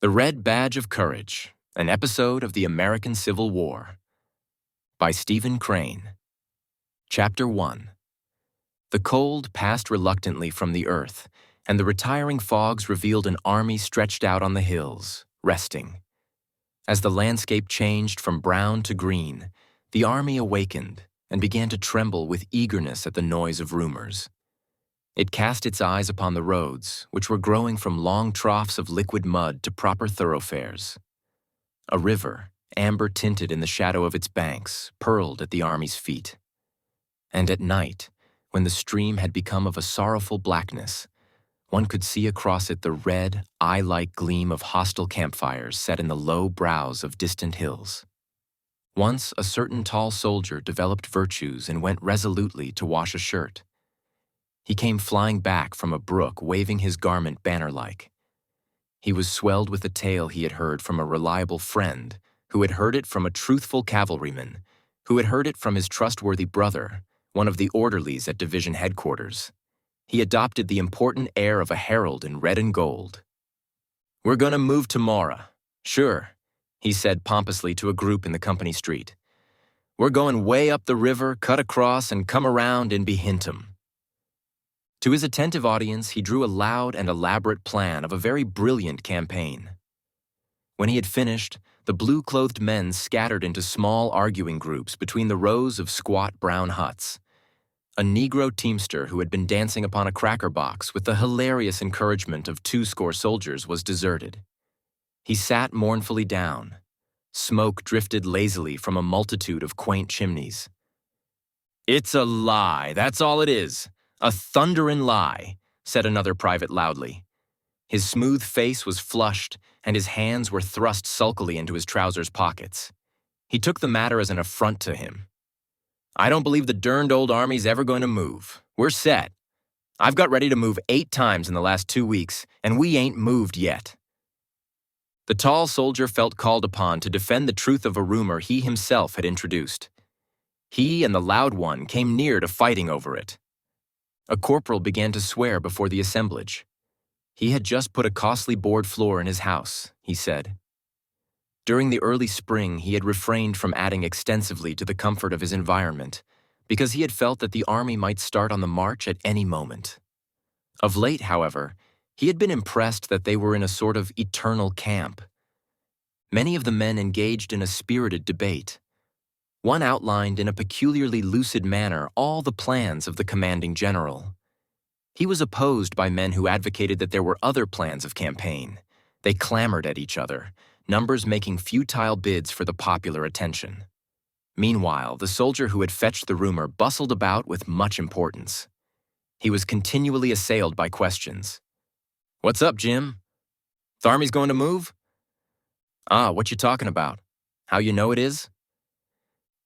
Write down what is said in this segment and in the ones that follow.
The Red Badge of Courage, an episode of the American Civil War. By Stephen Crane. Chapter 1. The cold passed reluctantly from the earth, and the retiring fogs revealed an army stretched out on the hills, resting. As the landscape changed from brown to green, the army awakened and began to tremble with eagerness at the noise of rumors. It cast its eyes upon the roads, which were growing from long troughs of liquid mud to proper thoroughfares. A river, amber-tinted in the shadow of its banks, purled at the army's feet. And at night, when the stream had become of a sorrowful blackness, one could see across it the red, eye-like gleam of hostile campfires set in the low brows of distant hills. Once a certain tall soldier developed virtues and went resolutely to wash a shirt. He came flying back from a brook, waving his garment banner-like. He was swelled with a tale he had heard from a reliable friend, who had heard it from a truthful cavalryman, who had heard it from his trustworthy brother, one of the orderlies at division headquarters. He adopted the important air of a herald in red and gold. "We're gonna move tomorrow. Sure," he said pompously to a group in the company street. "We're going way up the river, cut across, and come around in Behintum." To his attentive audience, he drew a loud and elaborate plan of a very brilliant campaign. When he had finished, the blue-clothed men scattered into small arguing groups between the rows of squat brown huts. A Negro teamster who had been dancing upon a cracker box with the hilarious encouragement of 20 soldiers was deserted. He sat mournfully down. Smoke drifted lazily from a multitude of quaint chimneys. "It's a lie, that's all it is. A thunderin' lie," said another private loudly. His smooth face was flushed, and his hands were thrust sulkily into his trousers pockets. He took the matter as an affront to him. "I don't believe the derned old army's ever going to move. We're set. I've got ready to move 8 times in the last 2 weeks, and we ain't moved yet." The tall soldier felt called upon to defend the truth of a rumor he himself had introduced. He and the loud one came near to fighting over it. A corporal began to swear before the assemblage. He had just put a costly board floor in his house, he said. During the early spring, he had refrained from adding extensively to the comfort of his environment, because he had felt that the army might start on the march at any moment. Of late, however, he had been impressed that they were in a sort of eternal camp. Many of the men engaged in a spirited debate. One outlined in a peculiarly lucid manner all the plans of the commanding general. He was opposed by men who advocated that there were other plans of campaign. They clamored at each other, numbers making futile bids for the popular attention. Meanwhile, the soldier who had fetched the rumor bustled about with much importance. He was continually assailed by questions. "What's up, Jim? The army's going to move?" "Ah, what you talking about? How you know it is?"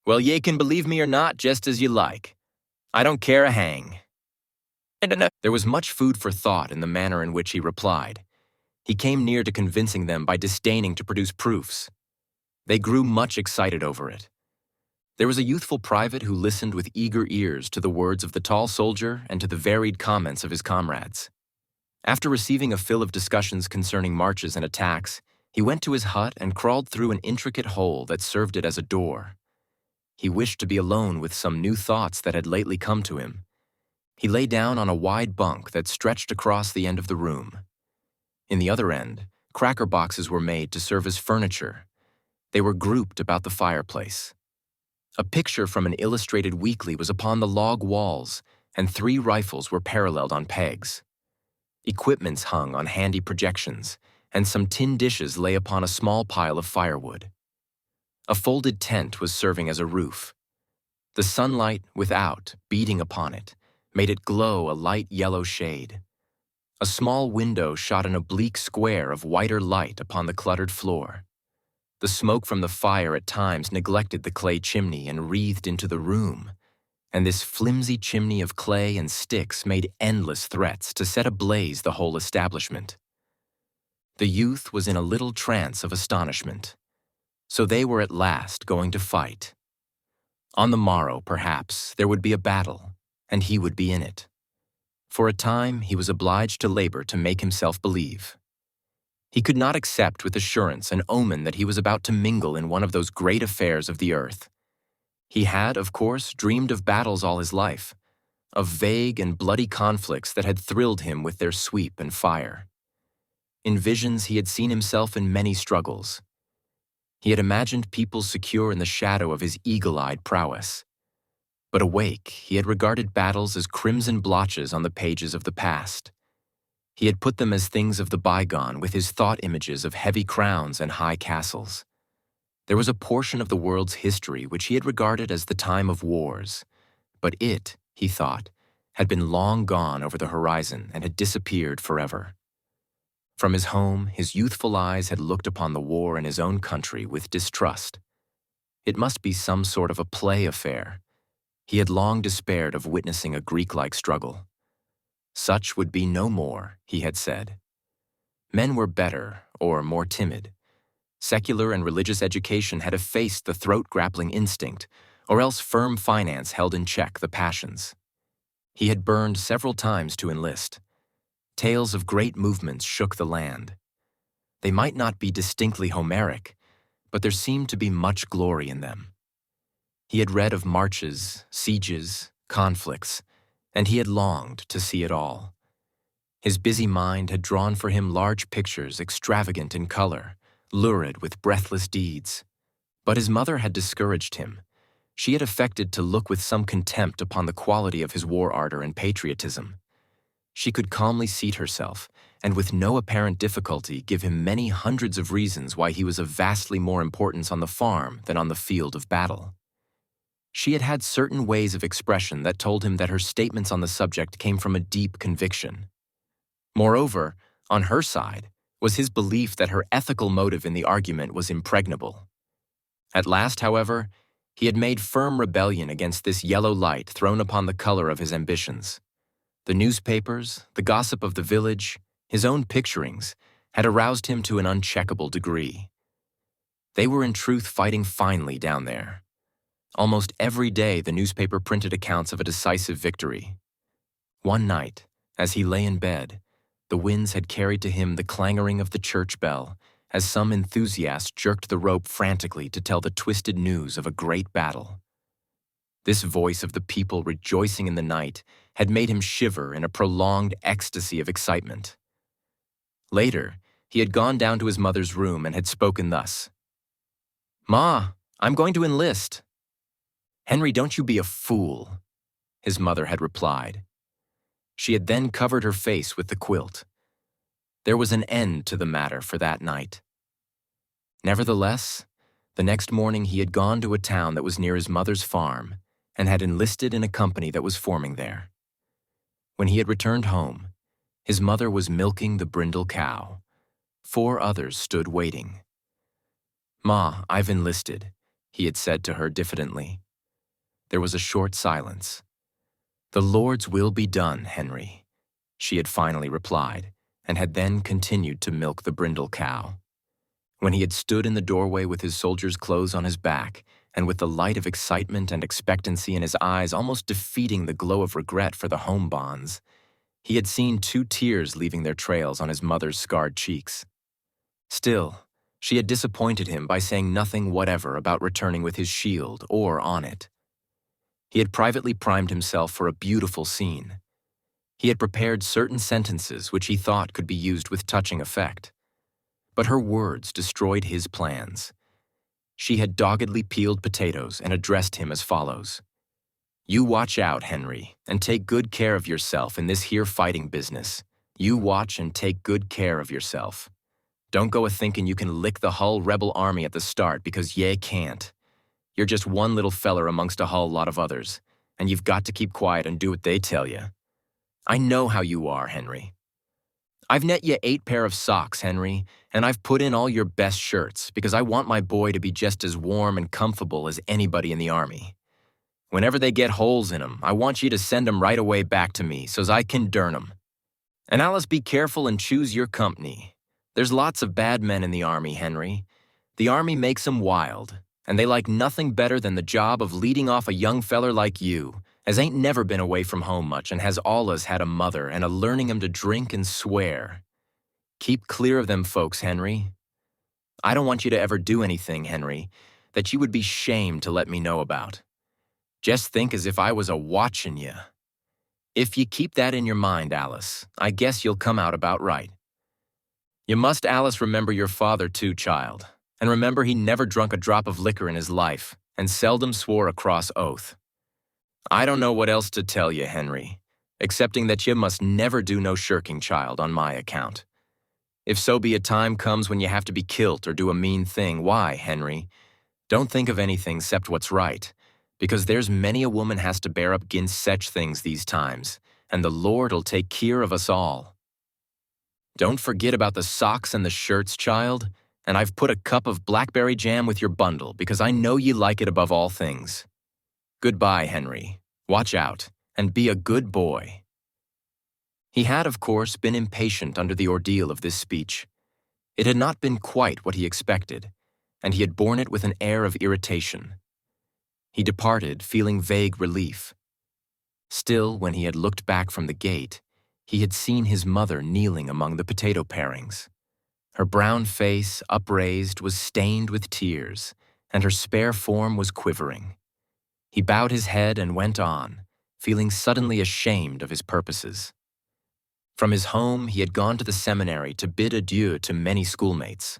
"Well, ye can believe me or not, just as you like. I don't care a hang." There was much food for thought in the manner in which he replied. He came near to convincing them by disdaining to produce proofs. They grew much excited over it. There was a youthful private who listened with eager ears to the words of the tall soldier and to the varied comments of his comrades. After receiving a fill of discussions concerning marches and attacks, he went to his hut and crawled through an intricate hole that served it as a door. He wished to be alone with some new thoughts that had lately come to him. He lay down on a wide bunk that stretched across the end of the room. In the other end, cracker boxes were made to serve as furniture. They were grouped about the fireplace. A picture from an illustrated weekly was upon the log walls, and 3 rifles were paralleled on pegs. Equipments hung on handy projections, and some tin dishes lay upon a small pile of firewood. A folded tent was serving as a roof. The sunlight without, beating upon it, made it glow a light yellow shade. A small window shot an oblique square of whiter light upon the cluttered floor. The smoke from the fire at times neglected the clay chimney and wreathed into the room, and this flimsy chimney of clay and sticks made endless threats to set ablaze the whole establishment. The youth was in a little trance of astonishment. So they were at last going to fight. On the morrow, perhaps, there would be a battle, and he would be in it. For a time, he was obliged to labor to make himself believe. He could not accept with assurance an omen that he was about to mingle in one of those great affairs of the earth. He had, of course, dreamed of battles all his life, of vague and bloody conflicts that had thrilled him with their sweep and fire. In visions, he had seen himself in many struggles. He had imagined people secure in the shadow of his eagle-eyed prowess. But awake, he had regarded battles as crimson blotches on the pages of the past. He had put them as things of the bygone with his thought images of heavy crowns and high castles. There was a portion of the world's history which he had regarded as the time of wars, but it, he thought, had been long gone over the horizon and had disappeared forever. From his home, his youthful eyes had looked upon the war in his own country with distrust. It must be some sort of a play affair. He had long despaired of witnessing a Greek-like struggle. Such would be no more, he had said. Men were better, or more timid. Secular and religious education had effaced the throat-grappling instinct, or else firm finance held in check the passions. He had burned several times to enlist. Tales of great movements shook the land. They might not be distinctly Homeric, but there seemed to be much glory in them. He had read of marches, sieges, conflicts, and he had longed to see it all. His busy mind had drawn for him large pictures extravagant in color, lurid with breathless deeds. But his mother had discouraged him. She had affected to look with some contempt upon the quality of his war ardor and patriotism. She could calmly seat herself, and with no apparent difficulty give him many hundreds of reasons why he was of vastly more importance on the farm than on the field of battle. She had had certain ways of expression that told him that her statements on the subject came from a deep conviction. Moreover, on her side, was his belief that her ethical motive in the argument was impregnable. At last, however, he had made firm rebellion against this yellow light thrown upon the color of his ambitions. The newspapers, the gossip of the village, his own picturings, had aroused him to an uncheckable degree. They were in truth fighting finely down there. Almost every day the newspaper printed accounts of a decisive victory. One night, as he lay in bed, the winds had carried to him the clangoring of the church bell, as some enthusiast jerked the rope frantically to tell the twisted news of a great battle. This voice of the people rejoicing in the night had made him shiver in a prolonged ecstasy of excitement. Later, he had gone down to his mother's room and had spoken thus. "Ma, I'm going to enlist." "Henry, don't you be a fool," his mother had replied. She had then covered her face with the quilt. There was an end to the matter for that night. Nevertheless, the next morning he had gone to a town that was near his mother's farm and had enlisted in a company that was forming there. When he had returned home, his mother was milking the brindle cow. 4 others stood waiting. "Ma, I've enlisted," he had said to her diffidently. There was a short silence. "The Lord's will be done, Henry," she had finally replied, and had then continued to milk the brindle cow. When he had stood in the doorway with his soldier's clothes on his back, and with the light of excitement and expectancy in his eyes almost defeating the glow of regret for the home bonds, he had seen 2 tears leaving their trails on his mother's scarred cheeks. Still, she had disappointed him by saying nothing whatever about returning with his shield or on it. He had privately primed himself for a beautiful scene. He had prepared certain sentences which he thought could be used with touching effect. But her words destroyed his plans. She had doggedly peeled potatoes and addressed him as follows. "You watch out, Henry, and take good care of yourself in this here fighting business. You watch and take good care of yourself. Don't go a-thinking you can lick the hull rebel army at the start, because ye can't. You're just one little feller amongst a hull lot of others, and you've got to keep quiet and do what they tell you. I know how you are, Henry. I've net ye 8 pair of socks, Henry, and I've put in all your best shirts because I want my boy to be just as warm and comfortable as anybody in the army. Whenever they get holes in 'em, I want you to send 'em right away back to me so's I can durn 'em. And allus be careful and choose your company. There's lots of bad men in the army, Henry. The army makes 'em wild, and they like nothing better than the job of leading off a young feller like you, as ain't never been away from home much and has allus had a mother and a learning 'em to drink and swear. Keep clear of them folks, Henry. I don't want you to ever do anything, Henry, that you would be shamed to let me know about. Just think as if I was a-watchin' you. If you keep that in your mind, Alice, I guess you'll come out about right. You must, Alice, remember your father too, child, and remember he never drunk a drop of liquor in his life, and seldom swore a cross oath. I don't know what else to tell you, Henry, excepting that you must never do no shirking, child, on my account. If so be a time comes when you have to be kilt or do a mean thing, why, Henry, don't think of anything except what's right, because there's many a woman has to bear up 'ginst sech things these times, and the Lord'll take keer of us all. Don't forget about the socks and the shirts, child, and I've put a cup of blackberry jam with your bundle because I know ye like it above all things. Goodbye, Henry. Watch out, and be a good boy. He had, of course, been impatient under the ordeal of this speech. It had not been quite what he expected, and he had borne it with an air of irritation. He departed, feeling vague relief. Still, when he had looked back from the gate, he had seen his mother kneeling among the potato parings. Her brown face, upraised, was stained with tears, and her spare form was quivering. He bowed his head and went on, feeling suddenly ashamed of his purposes. From his home, he had gone to the seminary to bid adieu to many schoolmates.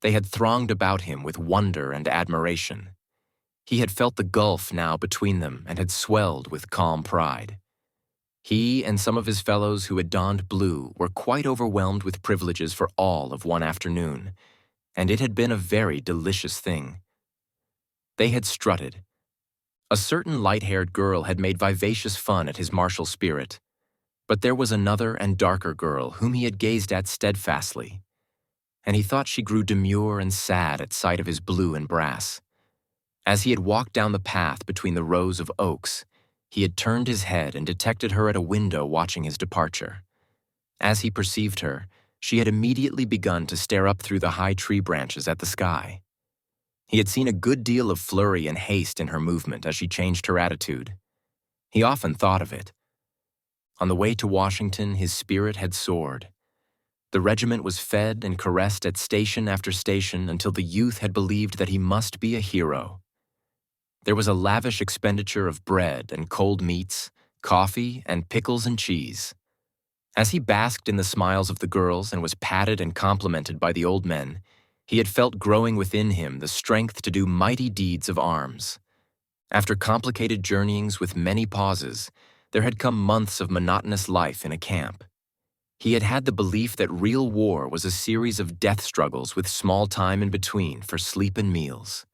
They had thronged about him with wonder and admiration. He had felt the gulf now between them and had swelled with calm pride. He and some of his fellows who had donned blue were quite overwhelmed with privileges for all of one afternoon, and it had been a very delicious thing. They had strutted. A certain light-haired girl had made vivacious fun at his martial spirit, but there was another and darker girl whom he had gazed at steadfastly, and he thought she grew demure and sad at sight of his blue and brass. As he had walked down the path between the rows of oaks, he had turned his head and detected her at a window watching his departure. As he perceived her, she had immediately begun to stare up through the high tree branches at the sky. He had seen a good deal of flurry and haste in her movement as she changed her attitude. He often thought of it. On the way to Washington, his spirit had soared. The regiment was fed and caressed at station after station until the youth had believed that he must be a hero. There was a lavish expenditure of bread and cold meats, coffee, and pickles and cheese. As he basked in the smiles of the girls and was patted and complimented by the old men, he had felt growing within him the strength to do mighty deeds of arms. After complicated journeyings with many pauses, there had come months of monotonous life in a camp. He had had the belief that real war was a series of death struggles with small time in between for sleep and meals.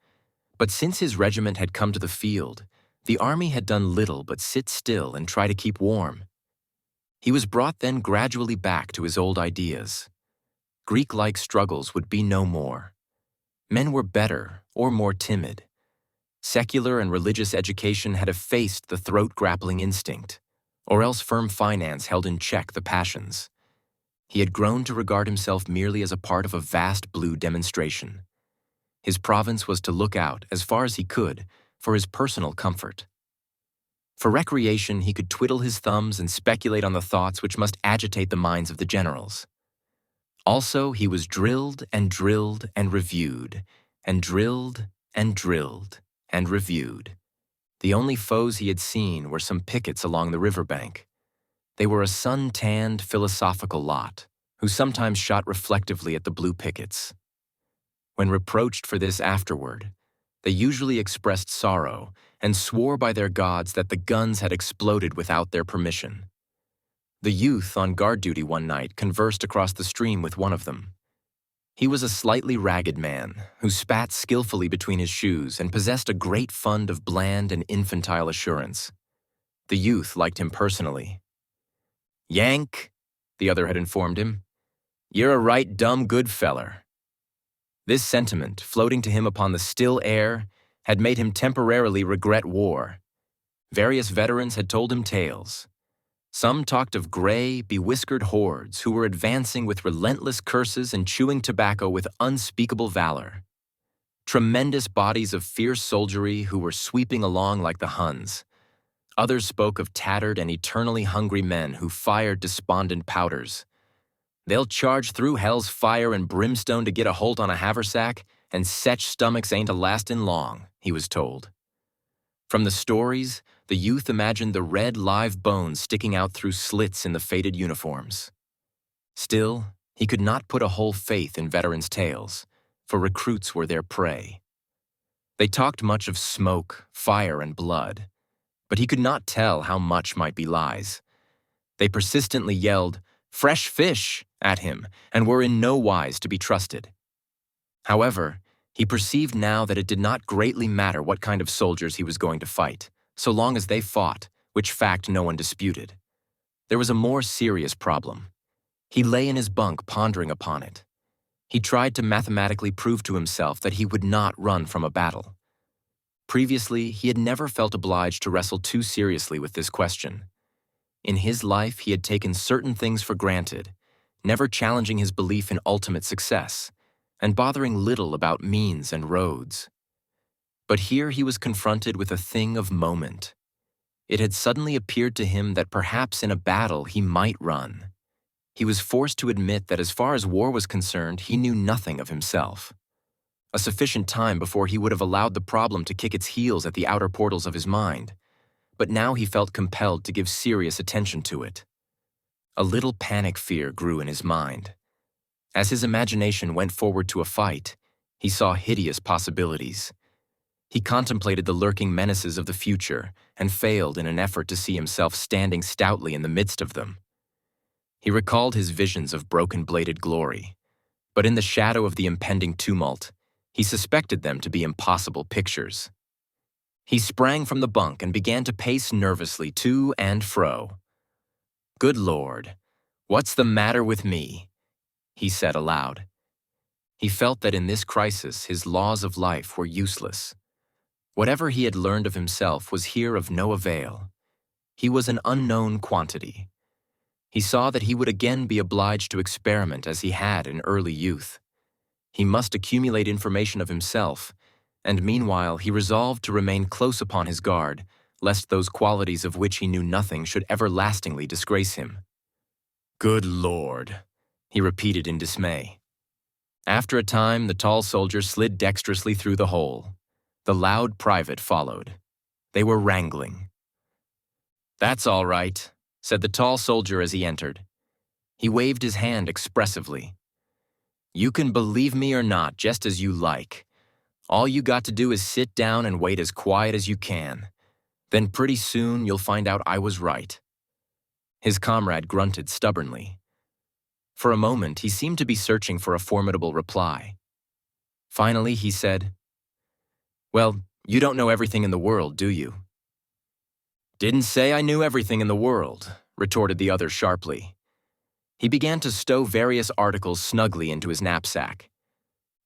But since his regiment had come to the field, the army had done little but sit still and try to keep warm. He was brought then gradually back to his old ideas. Greek-like struggles would be no more. Men were better or more timid. Secular and religious education had effaced the throat-grappling instinct, or else firm finance held in check the passions. He had grown to regard himself merely as a part of a vast blue demonstration. His province was to look out, as far as he could, for his personal comfort. For recreation, he could twiddle his thumbs and speculate on the thoughts which must agitate the minds of the generals. Also, he was drilled and drilled and reviewed, and drilled and drilled and reviewed. The only foes he had seen were some pickets along the riverbank. They were a sun-tanned, philosophical lot, who sometimes shot reflectively at the blue pickets. When reproached for this afterward, they usually expressed sorrow and swore by their gods that the guns had exploded without their permission. The youth on guard duty one night conversed across the stream with one of them. He was a slightly ragged man who spat skillfully between his shoes and possessed a great fund of bland and infantile assurance. The youth liked him personally. "Yank," the other had informed him, "you're a right dumb good feller." This sentiment, floating to him upon the still air, had made him temporarily regret war. Various veterans had told him tales. Some talked of gray, bewhiskered hordes who were advancing with relentless curses and chewing tobacco with unspeakable valor. Tremendous bodies of fierce soldiery who were sweeping along like the Huns. Others spoke of tattered and eternally hungry men who fired despondent powders. They'll charge through hell's fire and brimstone to get a holt on a haversack, and sech stomachs ain't a-lastin' long, he was told. From the stories, the youth imagined the red live bones sticking out through slits in the faded uniforms. Still, he could not put a whole faith in veterans' tales, for recruits were their prey. They talked much of smoke, fire, and blood, but he could not tell how much might be lies. They persistently yelled, "Fresh fish!" at him, and were in no wise to be trusted. However, he perceived now that it did not greatly matter what kind of soldiers he was going to fight, so long as they fought, which fact no one disputed. There was a more serious problem. He lay in his bunk pondering upon it. He tried to mathematically prove to himself that he would not run from a battle. Previously, he had never felt obliged to wrestle too seriously with this question. In his life, he had taken certain things for granted, never challenging his belief in ultimate success, and bothering little about means and roads. But here he was confronted with a thing of moment. It had suddenly appeared to him that perhaps in a battle he might run. He was forced to admit that as far as war was concerned, he knew nothing of himself. A sufficient time before he would have allowed the problem to kick its heels at the outer portals of his mind, but now he felt compelled to give serious attention to it. A little panic fear grew in his mind. As his imagination went forward to a fight, he saw hideous possibilities. He contemplated the lurking menaces of the future and failed in an effort to see himself standing stoutly in the midst of them. He recalled his visions of broken-bladed glory, but in the shadow of the impending tumult, he suspected them to be impossible pictures. He sprang from the bunk and began to pace nervously to and fro. "Good Lord, what's the matter with me?" he said aloud. He felt that in this crisis his laws of life were useless. Whatever he had learned of himself was here of no avail. He was an unknown quantity. He saw that he would again be obliged to experiment as he had in early youth. He must accumulate information of himself, and meanwhile he resolved to remain close upon his guard, lest those qualities of which he knew nothing should everlastingly disgrace him. "Good Lord," he repeated in dismay. After a time, the tall soldier slid dexterously through the hole. The loud private followed. They were wrangling. "That's all right," said the tall soldier as he entered. He waved his hand expressively. "You can believe me or not, just as you like. All you got to do is sit down and wait as quiet as you can. Then pretty soon you'll find out I was right." His comrade grunted stubbornly. For a moment, he seemed to be searching for a formidable reply. Finally, he said, "Well, you don't know everything in the world, do you?" "Didn't say I knew everything in the world," retorted the other sharply. He began to stow various articles snugly into his knapsack.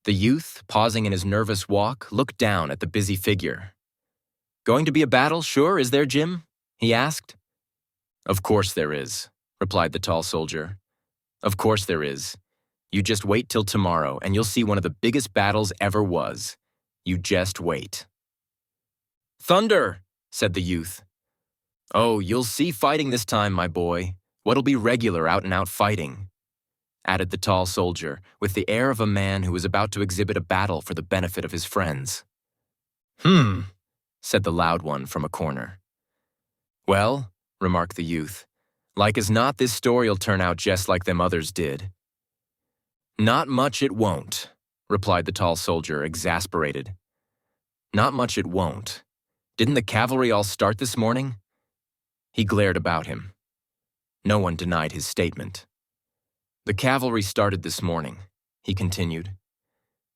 The youth, pausing in his nervous walk, looked down at the busy figure. "Going to be a battle, sure, is there, Jim?" he asked. "Of course there is," replied the tall soldier. "Of course there is. You just wait till tomorrow, and you'll see one of the biggest battles ever was. You just wait." "Thunder," said the youth. "Oh, you'll see fighting this time, my boy. What'll be regular out-and-out fighting," added the tall soldier, with the air of a man who was about to exhibit a battle for the benefit of his friends. Said the loud one from a corner. "Well," remarked the youth, "like as not this story'll turn out just like them others did." "Not much it won't," replied the tall soldier, exasperated. "Not much it won't. Didn't the cavalry all start this morning?" He glared about him. No one denied his statement. "The cavalry started this morning," he continued.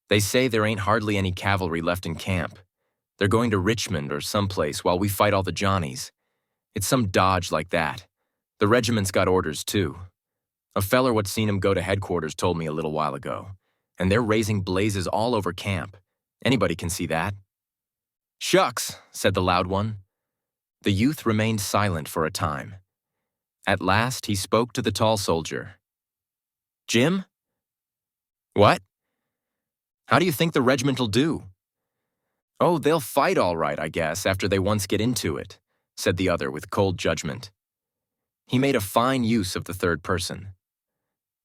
"They say there ain't hardly any cavalry left in camp. They're going to Richmond or someplace while we fight all the Johnnies. It's some dodge like that. The regiment's got orders, too. A feller what seen 'em go to headquarters told me a little while ago, and they're raising blazes all over camp. Anybody can see that." "Shucks," said the loud one. The youth remained silent for a time. At last he spoke to the tall soldier. "Jim?" "What?" "How do you think the regiment'll do?" "Oh, they'll fight all right, I guess, after they once get into it," said the other with cold judgment. He made a fine use of the third person.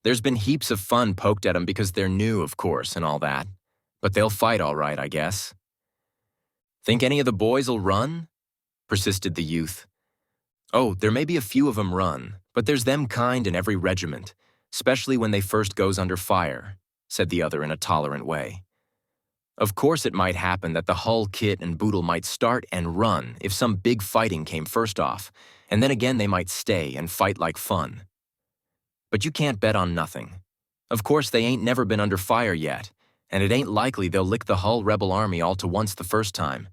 There's been heaps of fun poked at 'em because they're new, of course, and all that. But they'll fight all right, I guess. Think any of the boys'll run? Persisted the youth. Oh, there may be a few of 'em run, but there's them kind in every regiment, especially when they first goes under fire, said the other in a tolerant way. Of course it might happen that the hull kit and boodle might start and run if some big fighting came first off, and then again they might stay and fight like fun. But you can't bet on nothing. Of course they ain't never been under fire yet, and it ain't likely they'll lick the hull rebel army all to once the first time,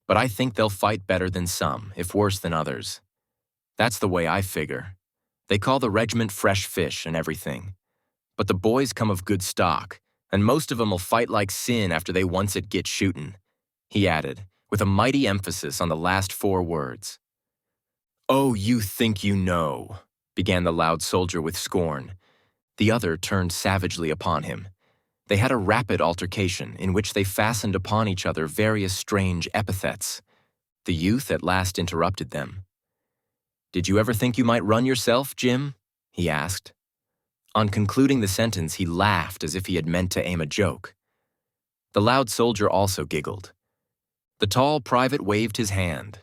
but I think they'll fight better than some, if worse than others. That's the way I figure. They call the regiment fresh fish and everything. But the boys come of good stock, and most of 'em'll fight like sin after they once it get shootin', he added, with a mighty emphasis on the last 4 words. Oh, you think you know, began the loud soldier with scorn. The other turned savagely upon him. They had a rapid altercation in which they fastened upon each other various strange epithets. The youth at last interrupted them. Did you ever think you might run yourself, Jim? He asked. On concluding the sentence, he laughed as if he had meant to aim a joke. The loud soldier also giggled. The tall private waved his hand.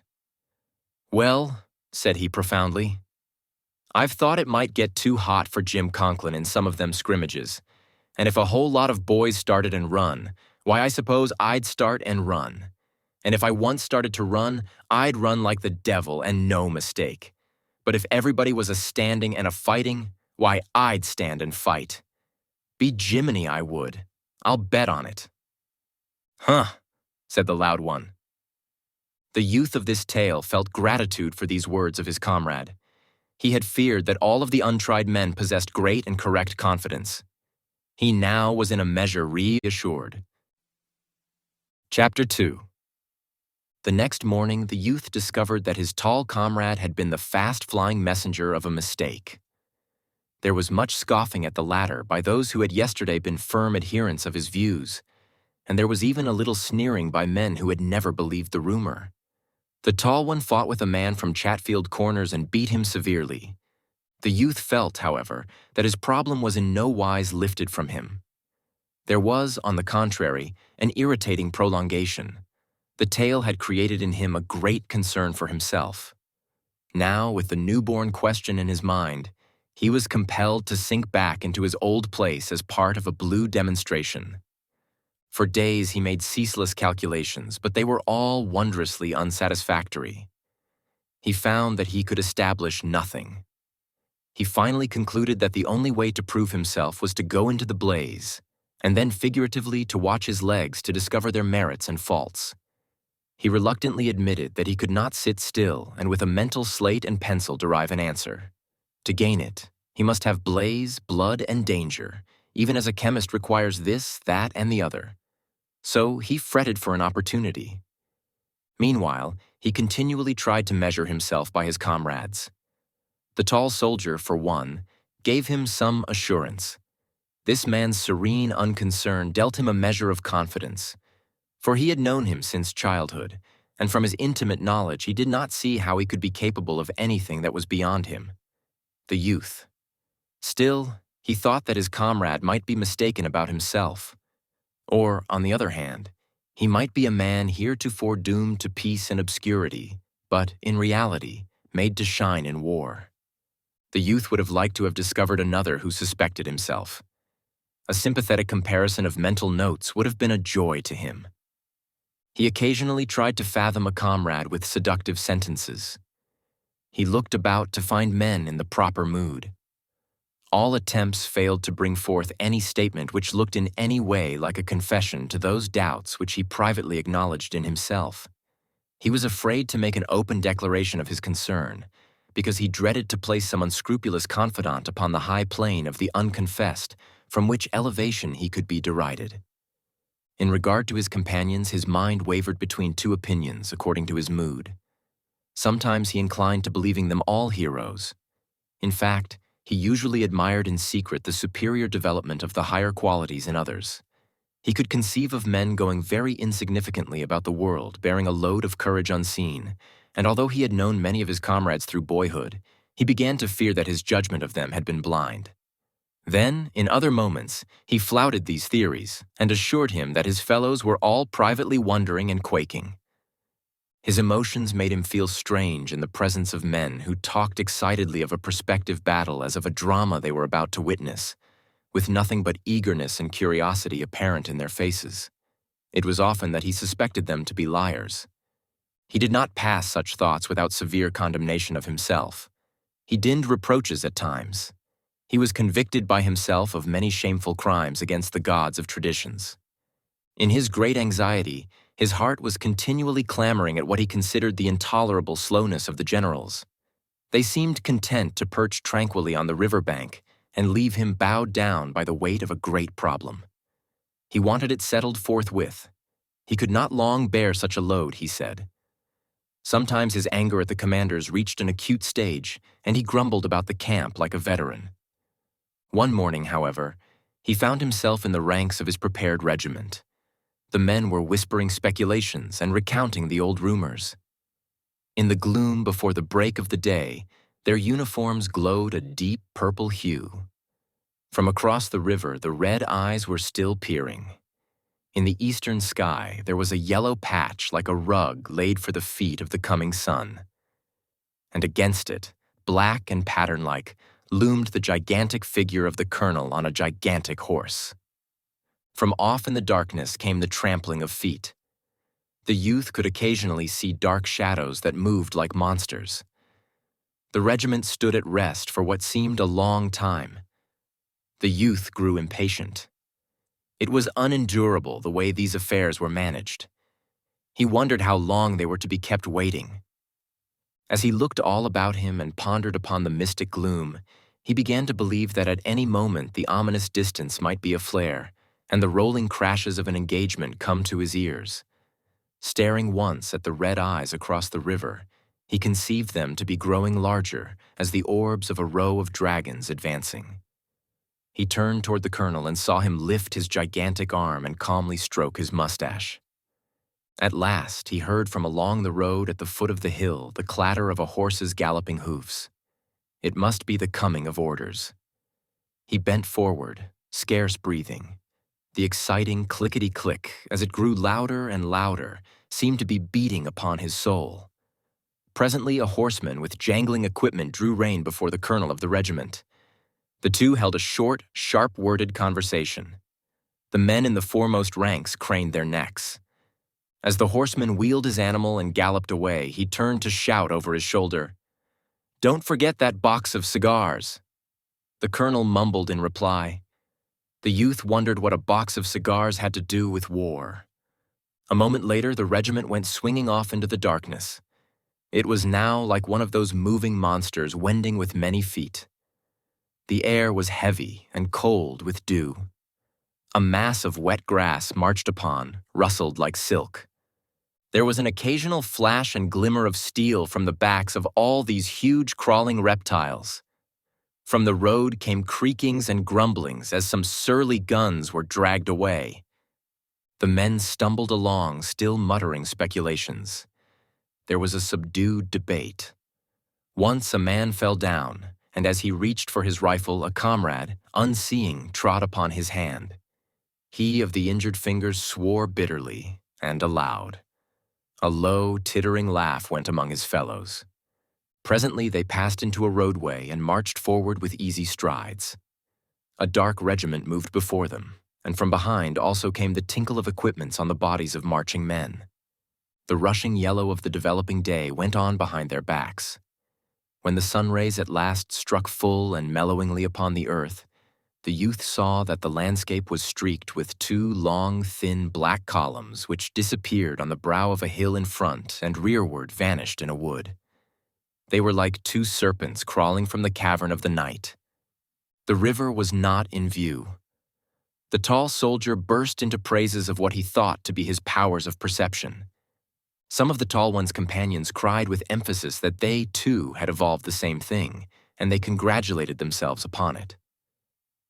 Well, said he profoundly, I've thought it might get too hot for Jim Conklin in some of them scrimmages, and if a whole lot of boys started and run, why I suppose I'd start and run. And if I once started to run, I'd run like the devil and no mistake. But if everybody was a standing and a fighting, why, I'd stand and fight. Be Jiminy, I would. I'll bet on it. Huh, said the loud one. The youth of this tale felt gratitude for these words of his comrade. He had feared that all of the untried men possessed great and correct confidence. He now was in a measure reassured. Chapter 2. The next morning, the youth discovered that his tall comrade had been the fast-flying messenger of a mistake. There was much scoffing at the latter by those who had yesterday been firm adherents of his views, and there was even a little sneering by men who had never believed the rumor. The tall one fought with a man from Chatfield Corners and beat him severely. The youth felt, however, that his problem was in no wise lifted from him. There was, on the contrary, an irritating prolongation. The tale had created in him a great concern for himself. Now, with the newborn question in his mind, he was compelled to sink back into his old place as part of a blue demonstration. For days he made ceaseless calculations, but they were all wondrously unsatisfactory. He found that he could establish nothing. He finally concluded that the only way to prove himself was to go into the blaze, and then figuratively to watch his legs to discover their merits and faults. He reluctantly admitted that he could not sit still and with a mental slate and pencil derive an answer. To gain it, he must have blaze, blood, and danger, even as a chemist requires this, that, and the other. So he fretted for an opportunity. Meanwhile, he continually tried to measure himself by his comrades. The tall soldier, for one, gave him some assurance. This man's serene unconcern dealt him a measure of confidence, for he had known him since childhood, and from his intimate knowledge he did not see how he could be capable of anything that was beyond him. The youth. Still, he thought that his comrade might be mistaken about himself. Or, on the other hand, he might be a man heretofore doomed to peace and obscurity, but, in reality, made to shine in war. The youth would have liked to have discovered another who suspected himself. A sympathetic comparison of mental notes would have been a joy to him. He occasionally tried to fathom a comrade with seductive sentences. He looked about to find men in the proper mood. All attempts failed to bring forth any statement which looked in any way like a confession to those doubts which he privately acknowledged in himself. He was afraid to make an open declaration of his concern, because he dreaded to place some unscrupulous confidant upon the high plane of the unconfessed, from which elevation he could be derided. In regard to his companions, his mind wavered between 2 opinions according to his mood. Sometimes he inclined to believing them all heroes. In fact, he usually admired in secret the superior development of the higher qualities in others. He could conceive of men going very insignificantly about the world, bearing a load of courage unseen, and although he had known many of his comrades through boyhood, he began to fear that his judgment of them had been blind. Then, in other moments, he flouted these theories and assured him that his fellows were all privately wondering and quaking. His emotions made him feel strange in the presence of men who talked excitedly of a prospective battle as of a drama they were about to witness, with nothing but eagerness and curiosity apparent in their faces. It was often that he suspected them to be liars. He did not pass such thoughts without severe condemnation of himself. He dinned reproaches at times. He was convicted by himself of many shameful crimes against the gods of traditions. In his great anxiety, his heart was continually clamoring at what he considered the intolerable slowness of the generals. They seemed content to perch tranquilly on the river bank and leave him bowed down by the weight of a great problem. He wanted it settled forthwith. He could not long bear such a load, he said. Sometimes his anger at the commanders reached an acute stage, and he grumbled about the camp like a veteran. One morning, however, he found himself in the ranks of his prepared regiment. The men were whispering speculations and recounting the old rumors. In the gloom before the break of the day, their uniforms glowed a deep purple hue. From across the river, the red eyes were still peering. In the eastern sky, there was a yellow patch like a rug laid for the feet of the coming sun. And against it, black and pattern-like, loomed the gigantic figure of the colonel on a gigantic horse. From off in the darkness came the trampling of feet. The youth could occasionally see dark shadows that moved like monsters. The regiment stood at rest for what seemed a long time. The youth grew impatient. It was unendurable the way these affairs were managed. He wondered how long they were to be kept waiting. As he looked all about him and pondered upon the mystic gloom, he began to believe that at any moment the ominous distance might be aflare, and the rolling crashes of an engagement come to his ears. Staring once at the red eyes across the river, he conceived them to be growing larger as the orbs of a row of dragons advancing. He turned toward the colonel and saw him lift his gigantic arm and calmly stroke his mustache. At last, he heard from along the road at the foot of the hill the clatter of a horse's galloping hoofs. It must be the coming of orders. He bent forward, scarce breathing. The exciting clickety-click, as it grew louder and louder, seemed to be beating upon his soul. Presently, a horseman with jangling equipment drew rein before the colonel of the regiment. The two held a short, sharp-worded conversation. The men in the foremost ranks craned their necks. As the horseman wheeled his animal and galloped away, he turned to shout over his shoulder, "Don't forget that box of cigars." The colonel mumbled in reply. The youth wondered what a box of cigars had to do with war. A moment later, the regiment went swinging off into the darkness. It was now like one of those moving monsters wending with many feet. The air was heavy and cold with dew. A mass of wet grass marched upon, rustled like silk. There was an occasional flash and glimmer of steel from the backs of all these huge crawling reptiles. From the road came creakings and grumblings as some surly guns were dragged away. The men stumbled along, still muttering speculations. There was a subdued debate. Once a man fell down, and as he reached for his rifle, a comrade, unseeing, trod upon his hand. He of the injured fingers swore bitterly and aloud. A low, tittering laugh went among his fellows. Presently they passed into a roadway and marched forward with easy strides. A dark regiment moved before them, and from behind also came the tinkle of equipments on the bodies of marching men. The rushing yellow of the developing day went on behind their backs. When the sun rays at last struck full and mellowingly upon the earth, the youth saw that the landscape was streaked with two long, thin, black columns which disappeared on the brow of a hill in front and rearward vanished in a wood. They were like two serpents crawling from the cavern of the night. The river was not in view. The tall soldier burst into praises of what he thought to be his powers of perception. Some of the tall one's companions cried with emphasis that they, too, had evolved the same thing, and they congratulated themselves upon it.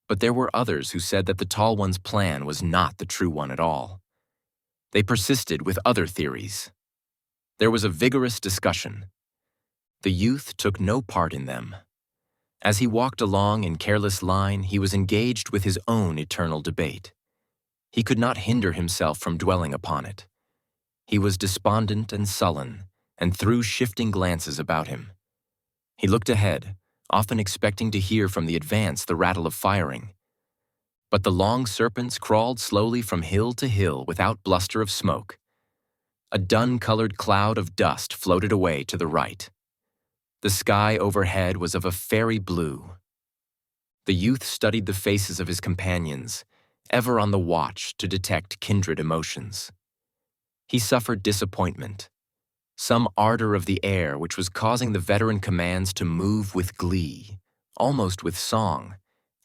But there were others who said that the tall one's plan was not the true one at all. They persisted with other theories. There was a vigorous discussion. The youth took no part in them. As he walked along in careless line, he was engaged with his own eternal debate. He could not hinder himself from dwelling upon it. He was despondent and sullen, and threw shifting glances about him. He looked ahead, often expecting to hear from the advance the rattle of firing. But the long serpents crawled slowly from hill to hill without bluster of smoke. A dun-colored cloud of dust floated away to the right. The sky overhead was of a fairy blue. The youth studied the faces of his companions, ever on the watch to detect kindred emotions. He suffered disappointment. Some ardor of the air which was causing the veteran commands to move with glee, almost with song,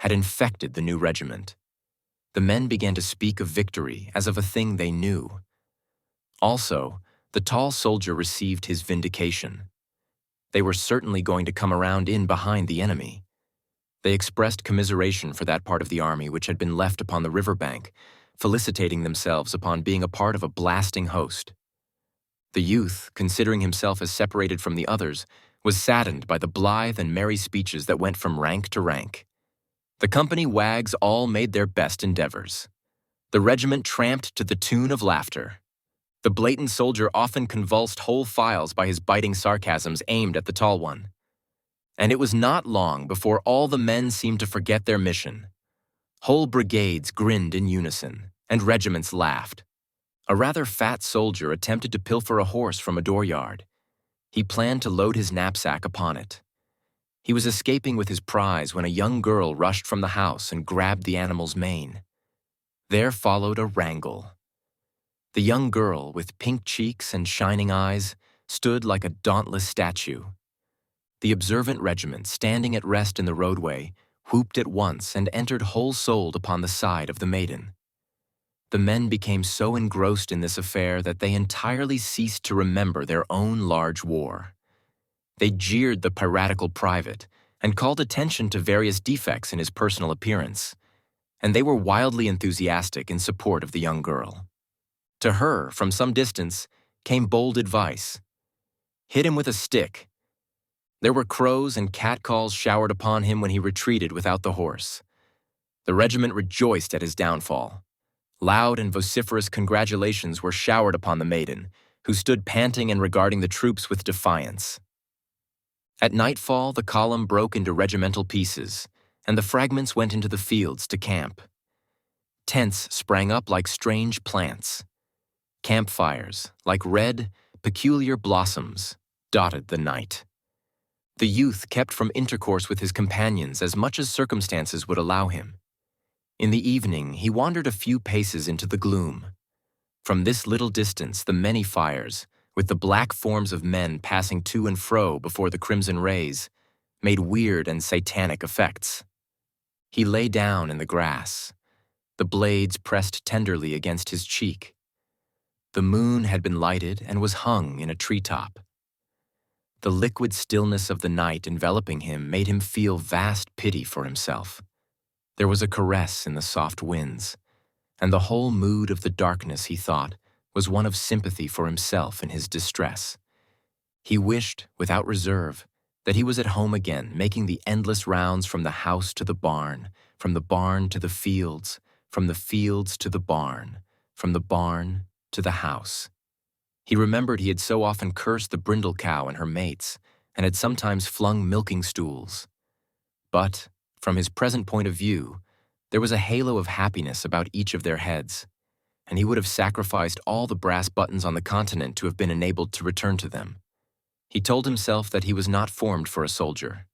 had infected the new regiment. The men began to speak of victory as of a thing they knew. Also, the tall soldier received his vindication. They were certainly going to come around in behind the enemy. They expressed commiseration for that part of the army which had been left upon the riverbank, felicitating themselves upon being a part of a blasting host. The youth, considering himself as separated from the others, was saddened by the blithe and merry speeches that went from rank to rank. The company wags all made their best endeavors. The regiment tramped to the tune of laughter. The blatant soldier often convulsed whole files by his biting sarcasms aimed at the tall one. And it was not long before all the men seemed to forget their mission. Whole brigades grinned in unison, and regiments laughed. A rather fat soldier attempted to pilfer a horse from a dooryard. He planned to load his knapsack upon it. He was escaping with his prize when a young girl rushed from the house and grabbed the animal's mane. There followed a wrangle. The young girl, with pink cheeks and shining eyes, stood like a dauntless statue. The observant regiment, standing at rest in the roadway, whooped at once and entered whole-souled upon the side of the maiden. The men became so engrossed in this affair that they entirely ceased to remember their own large war. They jeered the piratical private and called attention to various defects in his personal appearance, and they were wildly enthusiastic in support of the young girl. To her, from some distance, came bold advice. Hit him with a stick. There were crows and catcalls showered upon him when he retreated without the horse. The regiment rejoiced at his downfall. Loud and vociferous congratulations were showered upon the maiden, who stood panting and regarding the troops with defiance. At nightfall, the column broke into regimental pieces, and the fragments went into the fields to camp. Tents sprang up like strange plants. Campfires, like red, peculiar blossoms, dotted the night. The youth kept from intercourse with his companions as much as circumstances would allow him. In the evening, he wandered a few paces into the gloom. From this little distance, the many fires, with the black forms of men passing to and fro before the crimson rays, made weird and satanic effects. He lay down in the grass. The blades pressed tenderly against his cheek. The moon had been lighted and was hung in a treetop. The liquid stillness of the night enveloping him made him feel vast pity for himself. There was a caress in the soft winds, and the whole mood of the darkness, he thought, was one of sympathy for himself in his distress. He wished, without reserve, that he was at home again, making the endless rounds from the house to the barn, from the barn to the fields, from the fields to the barn, from the barn to the house. He remembered he had so often cursed the brindle cow and her mates, and had sometimes flung milking stools. But, from his present point of view, there was a halo of happiness about each of their heads, and he would have sacrificed all the brass buttons on the continent to have been enabled to return to them. He told himself that he was not formed for a soldier,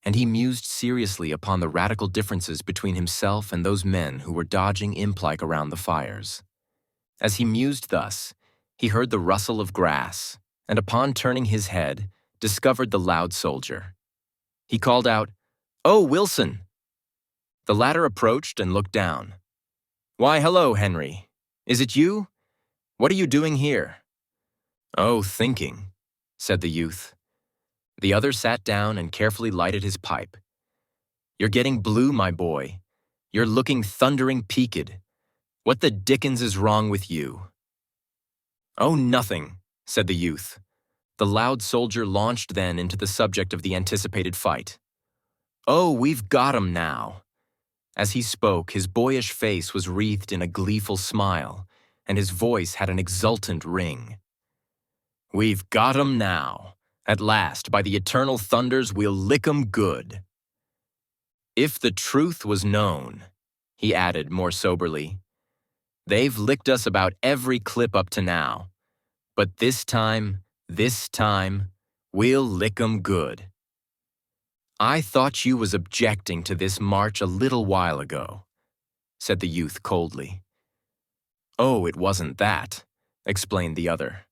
and he mused seriously upon the radical differences between himself and those men who were dodging imp-like around the fires. As he mused thus, he heard the rustle of grass, and upon turning his head, discovered the loud soldier. He called out, "Oh, Wilson!" The latter approached and looked down. "Why, hello, Henry. Is it you? What are you doing here?" "Oh, thinking," said the youth. The other sat down and carefully lighted his pipe. "You're getting blue, my boy. You're looking thundering peaked. What the dickens is wrong with you?" "Oh, nothing," said the youth. The loud soldier launched then into the subject of the anticipated fight. "Oh, we've got 'em now." As he spoke, his boyish face was wreathed in a gleeful smile, and his voice had an exultant ring. "We've got 'em now. At last, by the eternal thunders, we'll lick 'em good." "If the truth was known," he added more soberly, "they've licked us about every clip up to now. But this time, we'll lick 'em good." "I thought you was objecting to this march a little while ago," said the youth coldly. "Oh, it wasn't that," explained the other.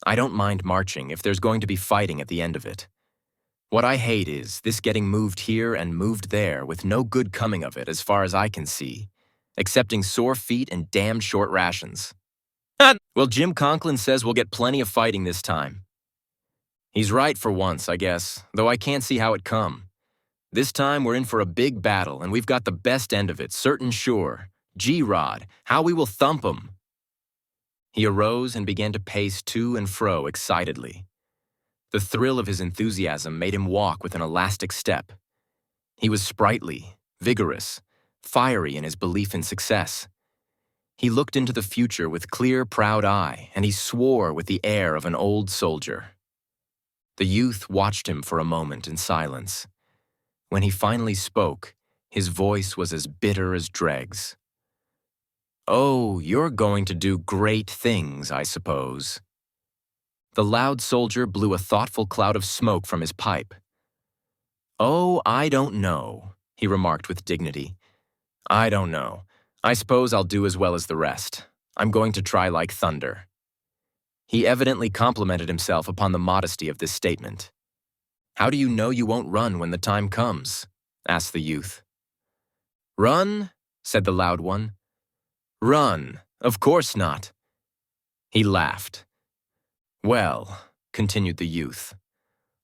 "I don't mind marching if there's going to be fighting at the end of it. What I hate is this getting moved here and moved there with no good coming of it as far as I can see, excepting sore feet and damned short rations." "Well, Jim Conklin says we'll get plenty of fighting this time." "He's right for once, I guess, though I can't see how it come. This time we're in for a big battle, and we've got the best end of it, certain sure. G-Rod, how we will thump 'em." He arose and began to pace to and fro excitedly. The thrill of his enthusiasm made him walk with an elastic step. He was sprightly, vigorous, fiery in his belief in success. He looked into the future with clear, proud eye, and he swore with the air of an old soldier. The youth watched him for a moment in silence. When he finally spoke, his voice was as bitter as dregs. "Oh, you're going to do great things, I suppose." The loud soldier blew a thoughtful cloud of smoke from his pipe. "Oh, I don't know," he remarked with dignity. "I don't know. I suppose I'll do as well as the rest. I'm going to try like thunder." He evidently complimented himself upon the modesty of this statement. "How do you know you won't run when the time comes?" asked the youth. "Run?" said the loud one. "Run, of course not." He laughed. "Well," continued the youth,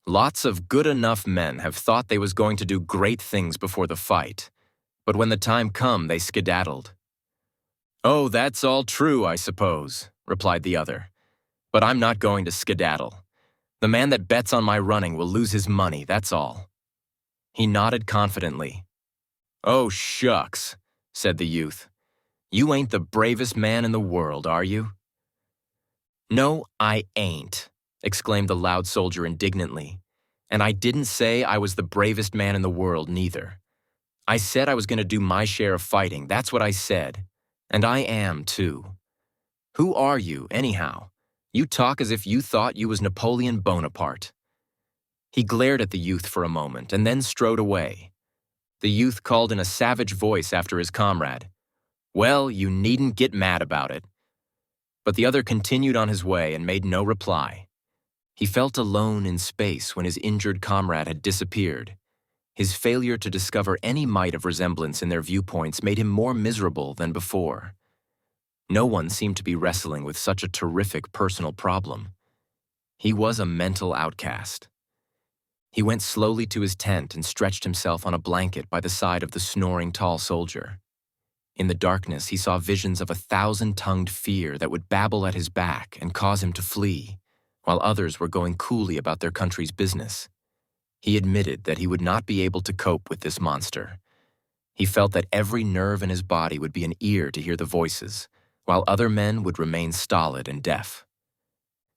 "lots of good-enough men have thought they was going to do great things before the fight, but when the time come, they skedaddled." "Oh, that's all true, I suppose," replied the other, "but I'm not going to skedaddle. The man that bets on my running will lose his money, that's all." He nodded confidently. "Oh, shucks," said the youth. "You ain't the bravest man in the world, are you?" "No, I ain't," exclaimed the loud soldier indignantly. "And I didn't say I was the bravest man in the world, neither. I said I was going to do my share of fighting, that's what I said. And I am, too. Who are you, anyhow? You talk as if you thought you was Napoleon Bonaparte." He glared at the youth for a moment and then strode away. The youth called in a savage voice after his comrade. "Well, you needn't get mad about it." But the other continued on his way and made no reply. He felt alone in space when his injured comrade had disappeared. His failure to discover any mite of resemblance in their viewpoints made him more miserable than before. No one seemed to be wrestling with such a terrific personal problem. He was a mental outcast. He went slowly to his tent and stretched himself on a blanket by the side of the snoring tall soldier. In the darkness, he saw visions of 1,000-tongued fear that would babble at his back and cause him to flee, while others were going coolly about their country's business. He admitted that he would not be able to cope with this monster. He felt that every nerve in his body would be an ear to hear the voices, while other men would remain stolid and deaf.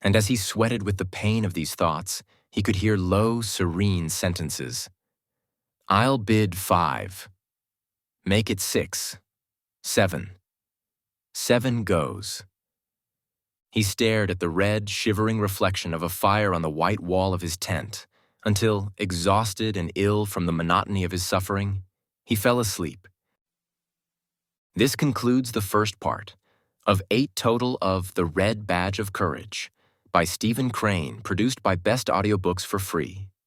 And as he sweated with the pain of these thoughts, he could hear low, serene sentences. "I'll bid 5. Make it 6. 7. 7 goes." He stared at the red, shivering reflection of a fire on the white wall of his tent until, exhausted and ill from the monotony of his suffering, he fell asleep. This concludes the first part of 8 total of The Red Badge of Courage by Stephen Crane, produced by Best Audiobooks for free.